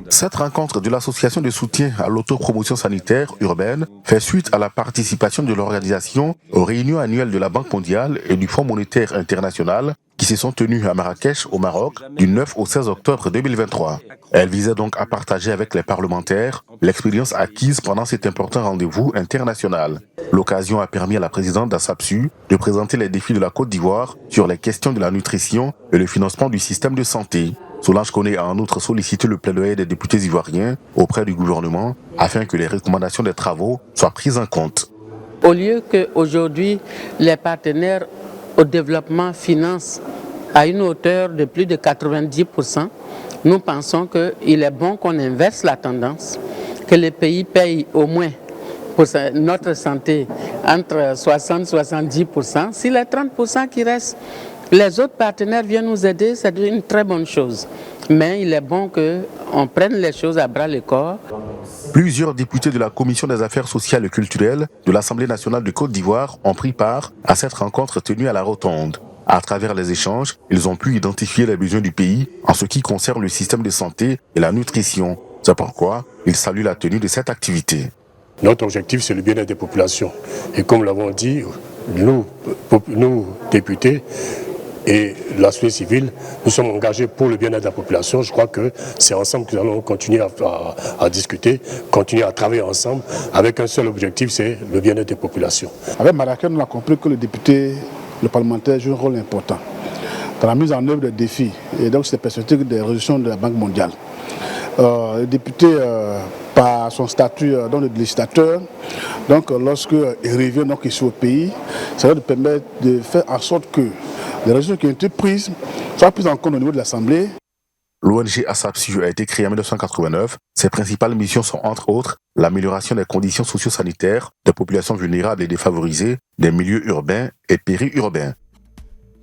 Cette rencontre de l'association de soutien à l'autopromotion sanitaire urbaine fait suite à la participation de l'organisation aux réunions annuelles de la Banque mondiale et du Fonds monétaire international qui se sont tenues à Marrakech, au Maroc, du 9 au 16 octobre 2023. Elle visait donc à partager avec les parlementaires l'expérience acquise pendant cet important rendez-vous international. L'occasion a permis à la présidente d'ASAPSU de présenter les défis de la Côte d'Ivoire sur les questions de la nutrition et le financement du système de santé. Solange Koné a en outre sollicité le plaidoyer des députés ivoiriens auprès du gouvernement afin que les recommandations des travaux soient prises en compte. Au lieu qu'aujourd'hui les partenaires au développement financent à une hauteur de plus de 90%, nous pensons qu'il est bon qu'on inverse la tendance, que les pays payent au moins pour notre santé entre 60 et 70%. Si les 30% qui restent, les autres partenaires viennent nous aider, c'est une très bonne chose. Mais il est bon qu'on prenne les choses à bras le corps. Plusieurs députés de la Commission des affaires sociales et culturelles de l'Assemblée nationale de Côte d'Ivoire ont pris part à cette rencontre tenue à la Rotonde. À travers les échanges, ils ont pu identifier les besoins du pays en ce qui concerne le système de santé et la nutrition. C'est pourquoi ils saluent la tenue de cette activité. Notre objectif, c'est le bien-être des populations. Et comme l'avons dit, nous députés, et la société civile, nous sommes engagés pour le bien-être de la population. Je crois que c'est ensemble que nous allons continuer à discuter, continuer à travailler ensemble avec un seul objectif, c'est le bien-être des populations. Avec Marrakech, on a compris que le député, le parlementaire joue un rôle important dans la mise en œuvre des défis et donc c'est perspectives des résolutions de la Banque mondiale. Le député, par son statut de législateur, donc lorsqu'il revient donc ici au pays, ça va nous permettre de faire en sorte que les résolutions qui ont été prises soient prises en compte au niveau de l'Assemblée. L'ONG ASAPSU a été créée en 1989. Ses principales missions sont entre autres l'amélioration des conditions socio-sanitaires des populations vulnérables et défavorisées, des milieux urbains et périurbains.